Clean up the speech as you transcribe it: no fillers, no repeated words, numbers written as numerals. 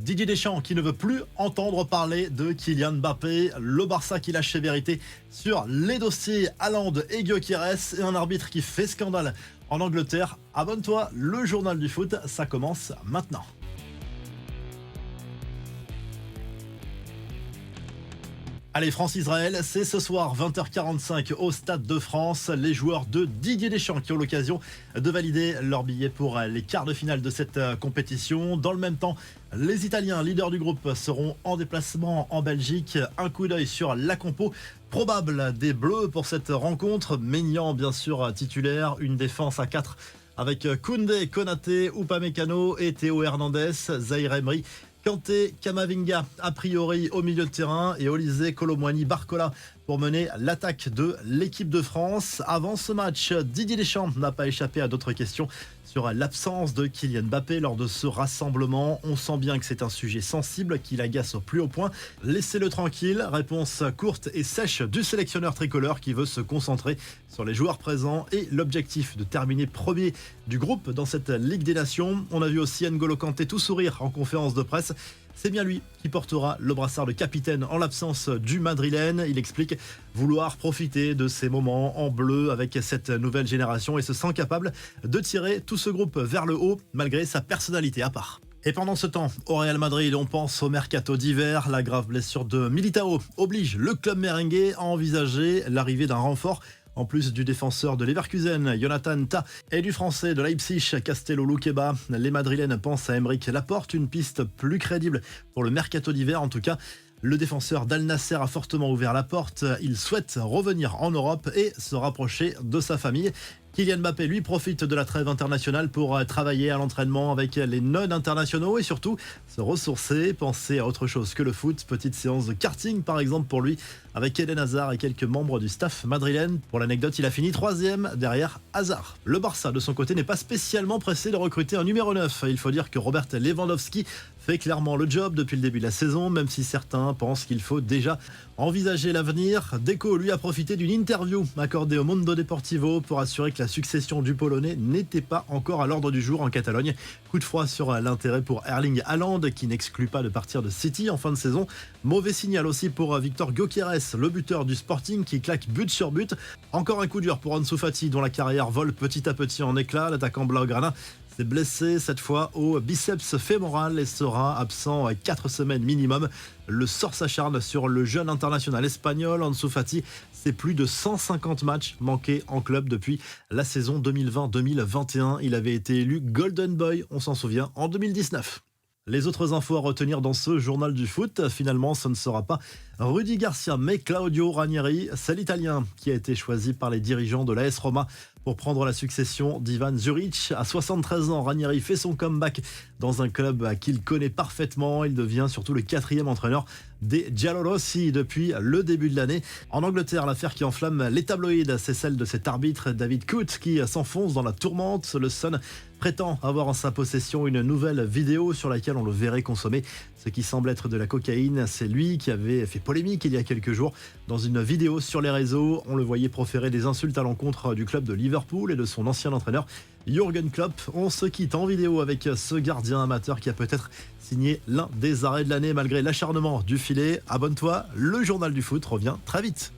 Didier Deschamps qui ne veut plus entendre parler de Kylian Mbappé, le Barça qui lâche ses vérités sur les dossiers Haaland et Gyökeres et un arbitre qui fait scandale en Angleterre. Abonne-toi, le journal du foot, ça commence maintenant. Allez, France-Israël, c'est ce soir 20h45 au Stade de France. Les joueurs de Didier Deschamps qui ont l'occasion de valider leur billet pour les quarts de finale de cette compétition. Dans le même temps, les Italiens, leaders du groupe, seront en déplacement en Belgique. Un coup d'œil sur la compo probable des Bleus pour cette rencontre. Maignan, bien sûr, titulaire. Une défense à 4 avec Koundé, Konaté, Upamecano et Théo Hernandez. Zahir Emery, Kanté, Kamavinga a priori au milieu de terrain et Olise, Colomboigny, Barcola pour mener l'attaque de l'équipe de France. Avant ce match, Didier Deschamps n'a pas échappé à d'autres questions sur l'absence de Kylian Mbappé lors de ce rassemblement. On sent bien que c'est un sujet sensible qui l'agace au plus haut point. Laissez-le tranquille, réponse courte et sèche du sélectionneur tricolore qui veut se concentrer sur les joueurs présents et l'objectif de terminer premier du groupe dans cette Ligue des Nations. On a vu aussi N'Golo Kanté tout sourire en conférence de presse. C'est bien lui qui portera le brassard de capitaine en l'absence du Madrilène. Il explique vouloir profiter de ces moments en bleu avec cette nouvelle génération et se sent capable de tirer tout ce groupe vers le haut malgré sa personnalité à part. Et pendant ce temps, au Real Madrid, on pense au mercato d'hiver. La grave blessure de Militao oblige le club merengue à envisager l'arrivée d'un renfort. En plus du défenseur de Leverkusen, Jonathan Tah, et du français de Leipzig, Castello Luqueba, les Madrilènes pensent à Aymeric Laporte, une piste plus crédible pour le mercato d'hiver. En tout cas, le défenseur d'Al Nasser a fortement ouvert la porte. Il souhaite revenir en Europe et se rapprocher de sa famille. Kylian Mbappé, lui, profite de la trêve internationale pour travailler à l'entraînement avec les non-internationaux et surtout se ressourcer, penser à autre chose que le foot. Petite séance de karting, par exemple, pour lui, avec Eden Hazard et quelques membres du staff madrilène. Pour l'anecdote, il a fini 3e derrière Hazard. Le Barça, de son côté, n'est pas spécialement pressé de recruter un numéro 9. Il faut dire que Robert Lewandowski fait clairement le job depuis le début de la saison, même si certains pensent qu'il faut déjà envisager l'avenir. Deco, lui, a profité d'une interview accordée au Mundo Deportivo pour assurer que la succession du Polonais n'était pas encore à l'ordre du jour en Catalogne. Coup de froid sur l'intérêt pour Erling Haaland, qui n'exclut pas de partir de City en fin de saison. Mauvais signal aussi pour Victor Gyökeres, le buteur du Sporting, qui claque but sur but. Encore un coup dur pour Ansu Fati, dont la carrière vole petit à petit en éclats. L'attaquant blaugrana s'est blessé cette fois au biceps fémoral et sera absent 4 semaines minimum. Le sort s'acharne sur le jeune international espagnol. Ansu Fati, c'est plus de 150 matchs manqués en club depuis la saison 2020-2021. Il avait été élu Golden Boy, on s'en souvient, en 2019. Les autres infos à retenir dans ce journal du foot, finalement, ce ne sera pas Rudy Garcia, mais Claudio Ranieri. C'est l'Italien qui a été choisi par les dirigeants de l'AS Roma pour prendre la succession d'Ivan Juric. À 73 ans, Ranieri fait son comeback dans un club qu'il connaît parfaitement. Il devient surtout le 4e entraîneur des Giallorossi depuis le début de l'année. En Angleterre, l'affaire qui enflamme les tabloïds, c'est celle de cet arbitre David Coote qui s'enfonce dans la tourmente. Le Sun prétend avoir en sa possession une nouvelle vidéo sur laquelle on le verrait consommer ce qui semble être de la cocaïne. C'est lui qui avait fait polémique il y a quelques jours. Dans une vidéo sur les réseaux, on le voyait proférer des insultes à l'encontre du club de Liverpool et de son ancien entraîneur Jürgen Klopp. On se quitte en vidéo avec ce gardien amateur qui a peut-être signé l'un des arrêts de l'année malgré l'acharnement du filet. Abonne-toi, le journal du foot revient très vite.